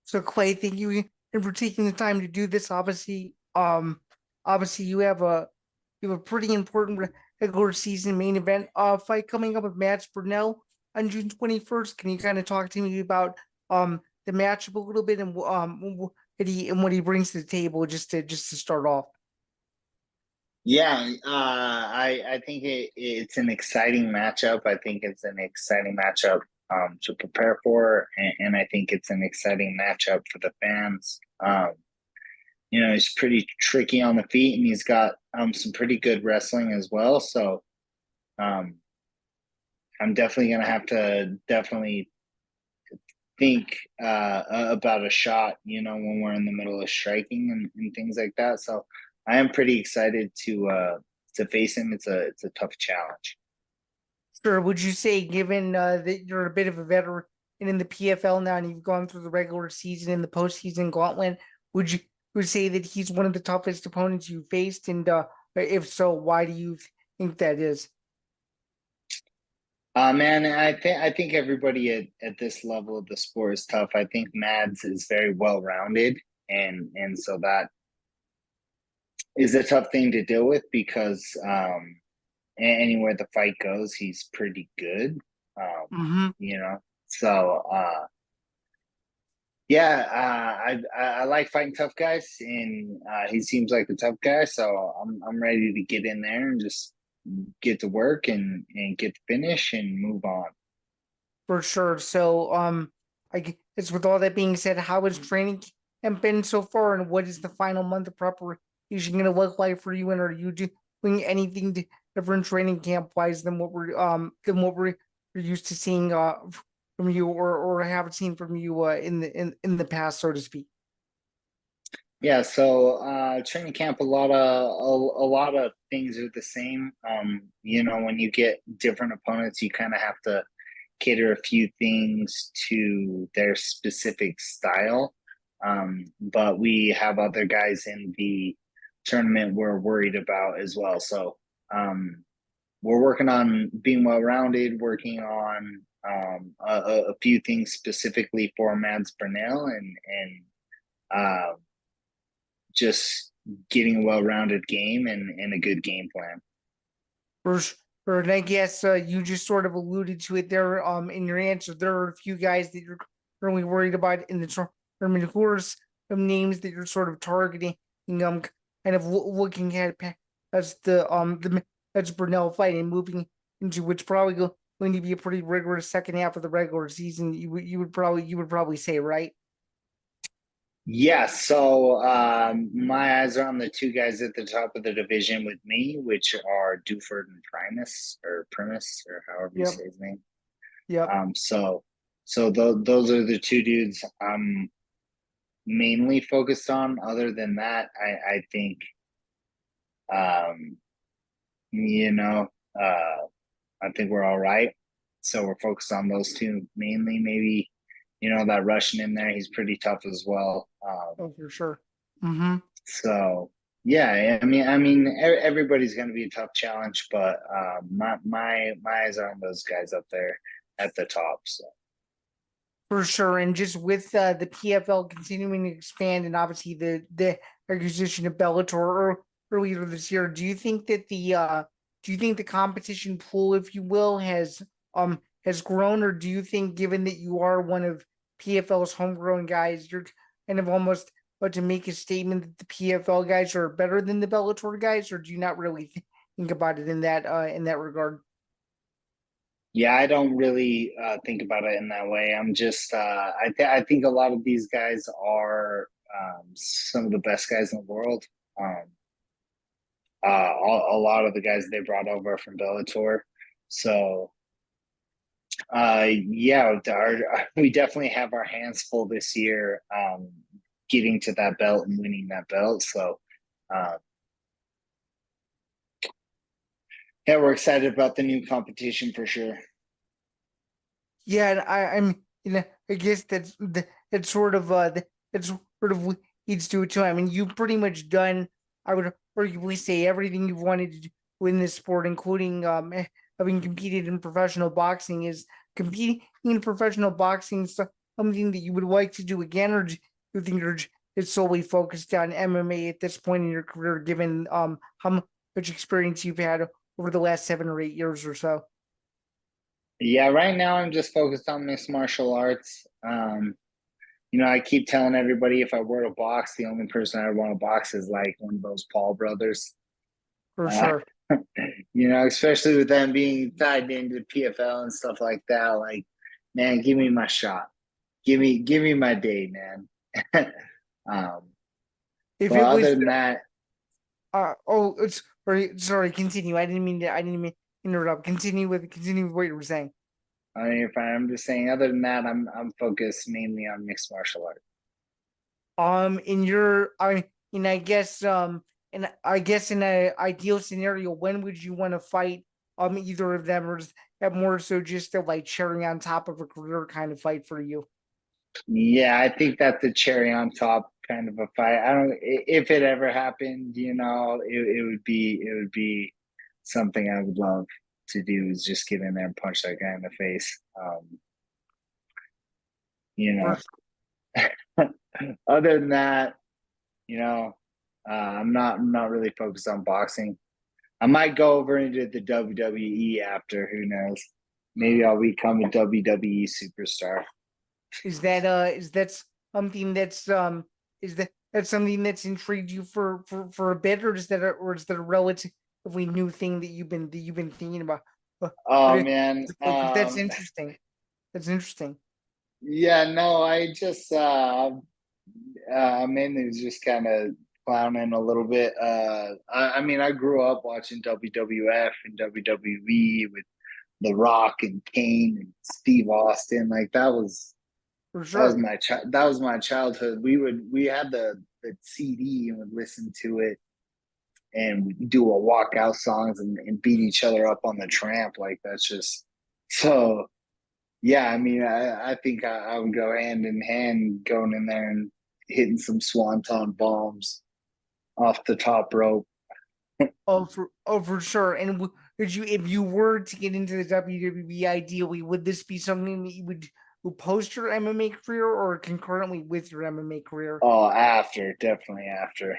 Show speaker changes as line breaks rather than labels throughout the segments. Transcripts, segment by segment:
So Clay, thank you for taking the time to do this. Obviously you have a pretty important regular season main event fight coming up with Mads Burnell on June 21st. Can you kind of talk to me about the matchup a little bit and what he brings to the table just to start off?
Yeah, I think it's an exciting matchup. I think it's an exciting matchup to prepare for, and I think it's an exciting matchup for the fans. He's pretty tricky on the feet, and he's got some pretty good wrestling as well. So um, I'm definitely gonna have to definitely think about a shot, when we're in the middle of striking and things like that. So I am pretty excited to face him. It's a tough challenge.
Sure. Would you say, given that you're a bit of a veteran in the PFL now, and you've gone through the regular season and the postseason gauntlet, would you would say that he's one of the toughest opponents you faced? And if so, why do you think that is?
Man, I think everybody at this level of the sport is tough. I think Mads is very well rounded, and so that is a tough thing to deal with because anywhere the fight goes, he's pretty good. Um,
Mm-hmm.
so yeah, I like fighting tough guys, and he seems like a tough guy. So I'm ready to get in there and just get to work and get the finish and move on.
For sure. So, it's with all that being said, how has training camp been so far, and what is the final month of preparation going to look like for you? And are you doing anything different training camp wise than what we're used to seeing from you, or haven't seen from you in the past, so to speak?
Yeah, so training camp, a lot of things are the same. When you get different opponents, you kind of have to cater a few things to their specific style. But we have other guys in the tournament we're worried about as well. So we're working on being well rounded, working on a few things specifically for Mads Burnell and uh, just getting a well-rounded game and a good game plan.
For sure. And I guess you just sort of alluded to it there in your answer. There are a few guys that you're currently worried about in the tournament. Who are some names that you're sort of targeting, kind of looking at as the that's Burnell fight and moving into which probably going to be a pretty rigorous second half of the regular season. You would probably say, right?
Yeah, so my eyes are on the two guys at the top of the division with me, which are Duford and Primus, or however you
Yep.
say his name.
Yep.
Those are the two dudes I'm mainly focused on. Other than that, I think um, you know, I think we're all right. So we're focused on those two mainly. Maybe that Russian in there, he's pretty tough as well.
Oh, for sure. Mm-hmm.
So yeah, I mean, everybody's going to be a tough challenge, but my eyes are on those guys up there at the top. So
For sure, and just with the PFL continuing to expand, and obviously the acquisition of Bellator earlier this year, do you think the competition pool, if you will, has grown, or do you think, given that you are one of PFL's homegrown guys, you're kind of almost about to make a statement that the PFL guys are better than the Bellator guys, or do you not really think about it in that regard?
yeah, I don't really think about it in that way. I'm just I think a lot of these guys are some of the best guys in the world. Um, a lot of the guys they brought over from Bellator. So yeah, we definitely have our hands full this year, getting to that belt and winning that belt. So uh, yeah, we're excited about the new competition for sure.
Yeah, and I'm I guess that's sort of that's sort of leads to it too. I mean, you've pretty much done, I would arguably say, everything you've wanted to do in this sport, including having competed in professional boxing. Is competing in professional boxing something that you would like to do again, or do you think you're just solely focused on MMA at this point in your career, given how much experience you've had over the last 7 or 8 years or so?
Yeah, right now I'm just focused on mixed martial arts. I keep telling everybody if I were to box, the only person I would want to box is like one of those Paul brothers.
For
Uh,
sure.
especially with them being tied into PFL and stuff like that. Like, man, give me my shot. Give me my day, man. um,
If
but
it was
other than that,
it's sorry, continue. I didn't mean to interrupt. Continue with what you were saying.
I mean, if I'm just saying, other than that, I'm focused mainly on mixed martial arts.
In your, and I guess in an ideal scenario, when would you want to fight either of them, or is that more so just a like cherry on top of a career kind of fight for you?
Yeah, I think that's a cherry on top kind of a fight. I don't if it ever happened, it would be something I would love to do is just get in there and punch that guy in the face. You
For
know, other than that, I'm not really focused on boxing. I might go over into the WWE after, who knows? Maybe I'll become a WWE superstar.
is that something is that something that's intrigued you for a bit, or is that a relatively new thing that you've been thinking about? But
Oh man.
because that's interesting. That's interesting.
Yeah, no, I just mainly was just kind of clowning a little bit. I mean, I grew up watching WWF and WWE with The Rock and Kane and Steve Austin. Like
For
that was
sure.
that was my childhood. We had the CD and would listen to it and we'd do a walkout songs and beat each other up on the tramp. Like that's just so. Yeah, I mean, I think I would go hand in hand going in there and hitting some swanton bombs off the top rope.
For sure. And would you, if you were to get into the WWE, ideally, would this be something that you would post your MMA career or concurrently with your MMA career?
Oh, after, definitely after.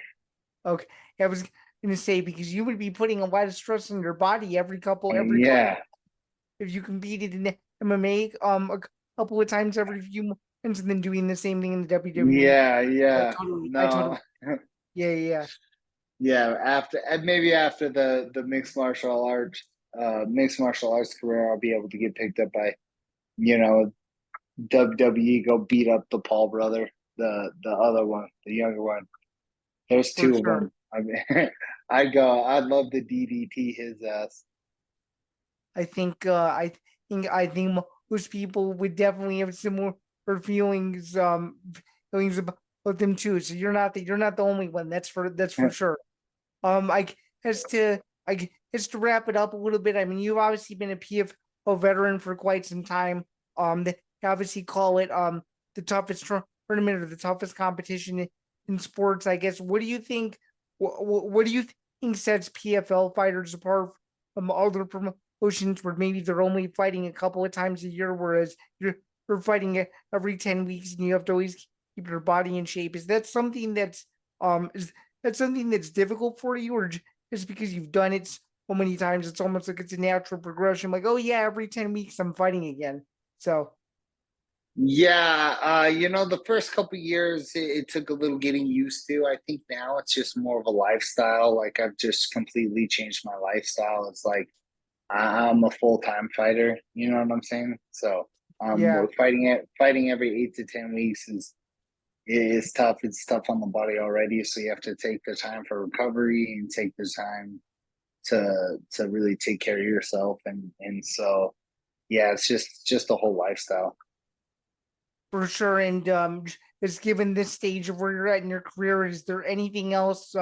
Okay, I was going to say because you would be putting a lot of stress on your body every couple
Yeah,
if you competed in MMA a couple of times every few months and then doing the same thing in the WWE.
yeah.
I totally,
No,
yeah.
yeah. After maybe after the mixed martial arts career, I'll be able to get picked up by you know WWE. Go beat up the Paul brother, the other one, the younger one. There's
For
two of
sure.
them. I mean, I'd go. I'd love to DDT his ass.
I think I think most people would definitely have similar feelings about them too. So you're not the only one. That's for sure. I guess to to wrap it up a little bit. I mean, you've obviously been a PFO veteran for quite some time. They obviously call it the toughest tournament or the toughest competition in sports. I guess. What do you think? What do you think sets PFL fighters apart from other promotions where maybe they're only fighting a couple of times a year, whereas you're fighting every 10 weeks and you have to always keep your body in shape? Is that something is that something that's difficult for you, or just because you've done it so many times, it's almost like it's a natural progression? Like, oh yeah, every 10 weeks I'm fighting again. So
Yeah, the first couple years it took a little getting used to. I think now it's just more of a lifestyle. Like I've just completely changed my lifestyle. It's like I'm a full-time fighter. You know what I'm saying? So
yeah,
fighting every 8 to 10 weeks is tough. It's tough on the body already. So you have to take the time for recovery and take the time to really take care of yourself. And so yeah, it's just a whole lifestyle.
for sure. And just given this stage of where you're at in your career, is there anything else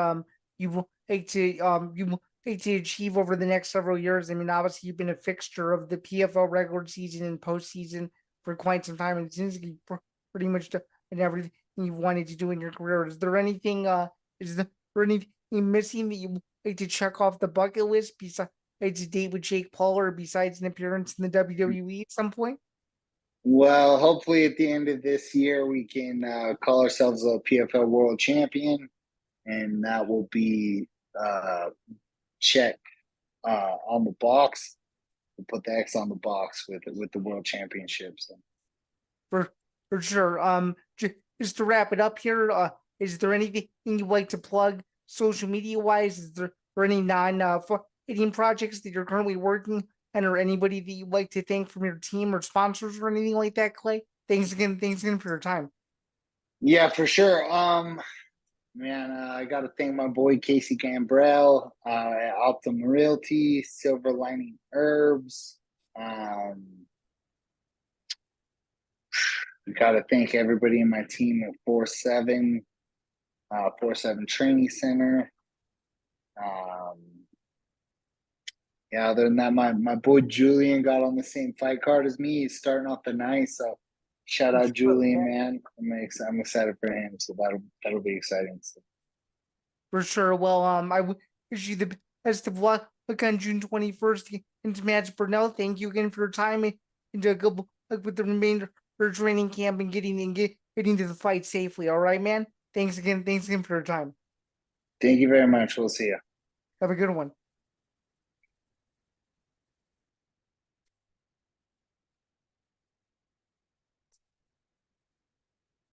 you would like to achieve over the next several years? I mean, obviously you've been a fixture of the PFL regular season and postseason for quite some time, and it seems like you pretty much done everything you wanted to do in your career. Is there anything missing that you would like to check off the bucket list besides a date with Jake Paul or besides an appearance in the WWE at some point?
Well, hopefully at the end of this year, we can call ourselves a PFL World Champion, and that will be check on the box. We'll put the X on the box with the World Championships.
For for sure. Just to wrap it up here, is there anything you'd like to plug social media wise? Is there or any fighting projects that you're currently working and or anybody that you'd like to thank from your team or sponsors or anything like that, Clay? Thanks again for your time.
Yeah, for sure. Man, I got to thank my boy Casey Gambrell, at Optum Realty, Silver Lining Herbs. We got to thank everybody in my team at 47 Training Center. Yeah, other than that, my boy Julian got on the same fight card as me. He's starting off the night, so shout
For
out
sure,
Julian,
man.
man. I'm excited for him, so that'll be exciting. So,
For sure. Well, wish you the best of luck. Look on June 21st into Mads Burnell. Thank you again for your time and good luck with the remainder for training camp and getting to the fight safely. All right, man. Thanks again. Thanks again for your time.
thank you very much. We'll see you.
Have a good one.